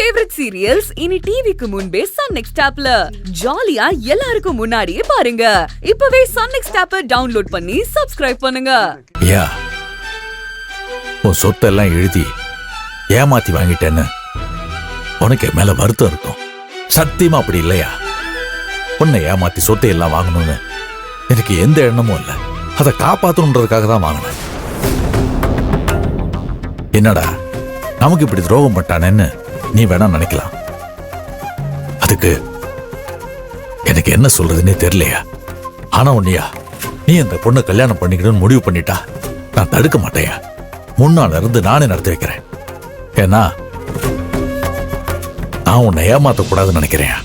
Favourite serials இனி டிவிக்கு முன்பே சன் நெக்ஸ்ட் ஆப்ல ஜாலியா எல்லாருக்கும் முன்னாடியே பாருங்க. இப்பவே சன் நெக்ஸ்ட் ஆப்பை டவுன்லோட் பண்ணி சப்ஸ்கிரைப் பண்ணுங்க. உன் சொத்தெல்லாம் எழுதி ஏமாத்தி வாங்கிட்டேன்னு உனக்கு மேல வருத்தம் இருக்கும். சத்தியமா அப்படி இல்லையா? உன்னை ஏமாத்தி சொத்தை எல்லாம் வாங்கணும்னு எனக்கு எந்த எண்ணமும் இல்லை. அதை காப்பாற்றணுன்றதுக்காக தான் வாங்கினேன். என்னடா நமக்கு இப்படி துரோகம் பட்டானேன்னு நீ வேணா நினைக்கலாம். அதுக்கு எனக்கு என்ன சொல்றதுன்னே தெரியலையா? ஆனா உன்னையா நீ அந்த பொண்ணை கல்யாணம் பண்ணிக்கணும்னு முடிவு பண்ணிட்டா நான் தடுக்க மாட்டேயா. முன்னால இருந்து நானே நடத்தி வைக்கிறேன். ஏன்னா நான் உன்னை ஏமாத்த கூடாதுன்னு நினைக்கிறேன்.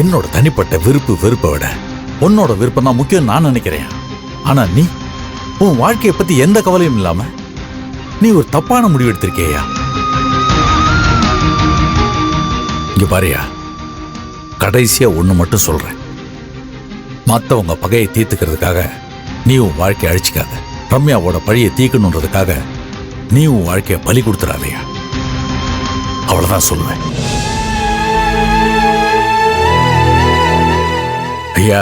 என்னோட தனிப்பட்ட விருப்பு வெறுப்பை விட உன்னோட விருப்பம் தான் முக்கியம் நான் நினைக்கிறேன். ஆனா நீ உன் வாழ்க்கையை பத்தி எந்த கவலையும் இல்லாம நீ ஒரு தப்பான முடிவு எடுத்திருக்கேயா. இங்க பாரியா, கடைசியா ஒண்ணு மட்டும் சொல்றேன். மத்தவங்க பகையை தீர்த்துக்கிறதுக்காக நீ உன் வாழ்க்கையை அழிச்சுக்காத. ரம்யாவோட பழியை தீக்கணுன்றதுக்காக நீ உன் வாழ்க்கையை பலி கொடுத்துறாதையா. அவ்வளவுதான் சொல்லுவேன். ஐயா,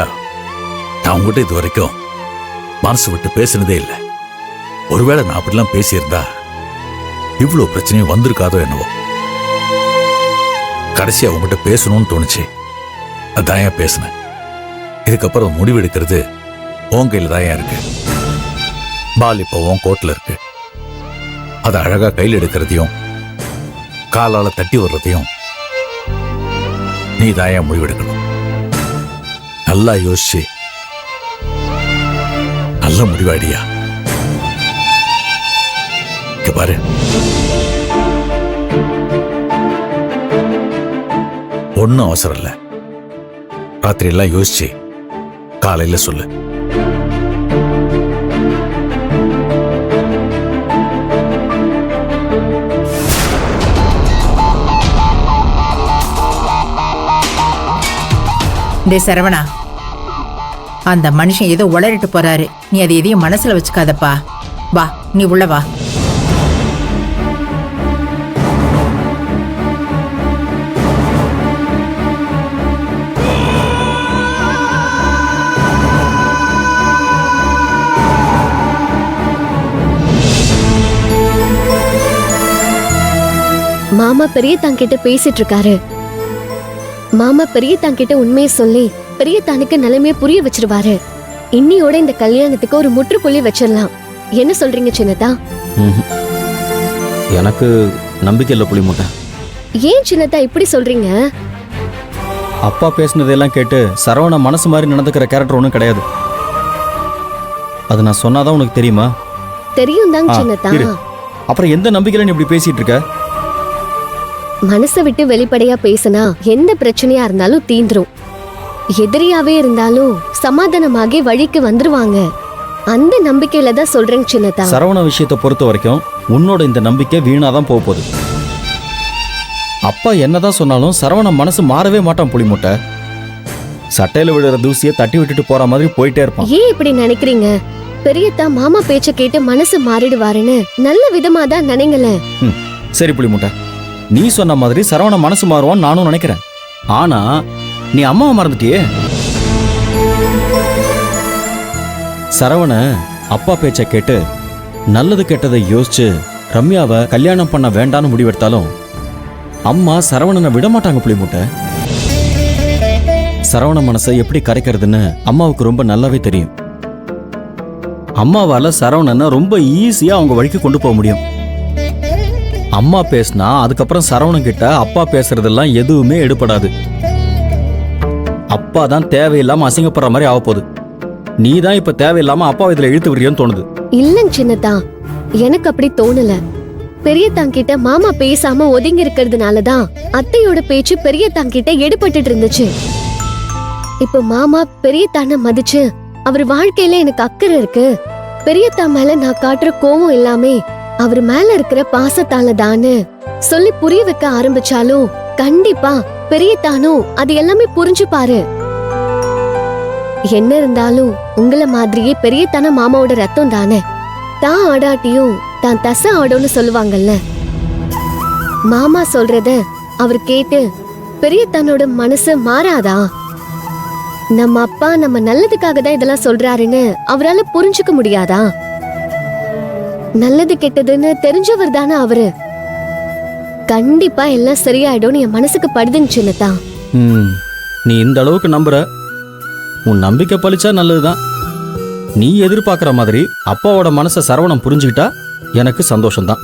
நான் உங்ககிட்ட இது வரைக்கும் மனசு விட்டு பேசினதே இல்லை. ஒருவேளை நான் அப்படிலாம் பேசியிருந்தா இவ்வளவு பிரச்சனையும் வந்திருக்காதோ என்னவோ. கடைசியா உங்ககிட்ட பேசணும்னு தோணுச்சு, அதான் ஏன் பேசினேன். இதுக்கப்புறம் முடிவு எடுக்கிறது உன் கையில தான் இருக்கு. பால் இப்போ உன் கோட்டில் இருக்கு. அதை அழகா கையில் எடுக்கிறதையும் காலால தட்டி வர்றதையும் நீ தான் ஏன் முடிவெடுக்கணும். நல்லா யோசிச்சு நல்ல முடிவாடியா. பாரு, ஒன்னும் அவசரம் இல்ல. ராத்திரி எல்லாம் யோசிச்சு காலையில சொல்லு. சரவணா, அந்த மனுஷன் ஏதோ உளறிட்டு போறாரு. நீ அதை எதையும் மனசுல வச்சுக்காதப்பா. வா, நீ உள்ள வா. மாமா பெரியத்தாங்கிட்ட பேசிட்டு இருக்காரு. மாமா பெரியத்தாங்கிட்ட உண்மையை சொல்லி பெரியத்தானுக்கு நிலைமையை புரிய வச்சிருவாரு. இன்னியோட இந்த கல்யாணத்துக்கு ஒரு முற்றுப்புள்ளி வச்சிடலாம். என்ன சொல்றீங்க சின்னதா? எனக்கு நம்பிக்கை இல்லை புளிமுட்டை. ஏன் சின்னதா இப்படி சொல்றீங்க? அப்பா பேசினதெல்லாம் கேட்டு சரவண மனசு மாதிரி நடந்துக்கிற கேரக்டர் ஒன்றும் கிடையாது. அது நான் சொன்னாதான் உனக்கு தெரியுமா? தெரியும் தாங்க சின்னதா. அப்புறம் எந்த நம்பிக்கையில நீ இப்படி பேசிட்டு இருக்க? மனசை விட்டு வெளிப்படையா பேசினா எந்த பிரச்சனையா இருந்தாலும் தீந்துரும். எதிரியாவே இருந்தாலும் சமாதானமாகி வழிக்கு வந்துருவாங்க. அந்த நம்பிக்கையில தான் சொல்றேன் சின்னதா. சரவண விஷயத்தை பொறுத்த வரைக்கும் உன்னோட இந்த நம்பிக்கை வீணாதான் போக போகுது. அப்பா என்னதான் சொன்னாலும் சரவண மனசு மாறவே மாட்டான் புளிமுட்டை. சட்டையில விழுற தூசியை தட்டி விட்டுட்டு போற மாதிரி போயிட்டே இருப்பான். ஏன் இப்படி நினைக்கிறீங்க? பெரியத்தா மாமா பேச்ச கேட்டு மனசு மாறிடுவாருன்னு நல்ல விதமா தான் நினைங்களேன். சரி புளிமுட்டை, நீ சொன்ன மாதிரி சரவண மனசு மாறுவான்னு நானும் நினைக்கிறேன். ஆனா நீ அம்மாவை மறந்துட்டியே. சரவண அப்பா பேச்ச கேட்டு நல்லது கெட்டதை யோசிச்சு ரம்யாவை கல்யாணம் பண்ண வேண்டான்னு முடிவெடுத்தாலும் அம்மா சரவணனை விடமாட்டாங்க புளிமுட்டை. சரவண மனசை எப்படி கரைக்கிறதுன்னு அம்மாவுக்கு ரொம்ப நல்லாவே தெரியும். அம்மாவால சரவணனை ரொம்ப ஈஸியா அவங்க வழிக்கு கொண்டு போக முடியும். அம்மா பேசினா அதுக்கப்புறம் சரவணன் கிட்ட அப்பா பேசுறதெல்லாம் எதுவுமே எடுபடாது. அப்பா தான் தேவையில்லாம அசிங்கப்படுற மாதிரி ஆக போகுது. நீ தான் இப்ப தேவையில்லாம அப்பாவை இதுல இழுத்து விடுறியோன்னு தோணுது. இல்லங்க சின்னதா, எனக்கு அப்படி தோணல. பெரியத்தாங்கிட்ட மாமா பேசாம ஒதுங்கி இருக்கிறதுனாலதான் அத்தையோட பேச்சு பெரியத்தாங்கிட்ட எடுபட்டு இருந்துச்சு. இப்ப மாமா பெரியத்தான மதிச்சு அவர் வாழ்க்கையில எனக்கு அக்கறை இருக்கு, பெரியத்தா மேல நான் காட்டுற கோவம் எல்லாமே அவர் மேல இருக்கிற பாசத்தால தானு சொல்லி புரிய வைக்க ஆரம்பிச்சாலும் கண்டிப்பா பெரியத்தானும் அது எல்லாமே புரிஞ்சுப்பாரு. என்ன இருந்தாலும் உங்கள மாதிரியே பெரியத்தான மாமாவோட ரத்தம் தானே. தான் ஆடாட்டியும் தான் தச ஆடோன்னு சொல்லுவாங்கல்ல. மாமா சொல்றத அவர் கேட்டு பெரிய தன்னோட மனசு மாறாதா? நம்ம அப்பா நம்ம நல்லதுக்காக தான் இதெல்லாம் சொல்றாருன்னு அவரால புரிஞ்சுக்க முடியாதா? நல்லது கெட்டதுன்னு தெரிஞ்சவர் தானே அவரு. கண்டிப்பா எல்லாம் சரியாயிடும்னு என் மனசுக்கு படுதுங்க சின்னதா. நீ இந்த அளவுக்கு நம்புற, உன் நம்பிக்கை பழிச்சா நல்லதுதான். நீ எதிர்பார்க்குற மாதிரி அப்பாவோட மனசை சரவணன் புரிஞ்சுக்கிட்டா எனக்கு சந்தோஷம்தான்.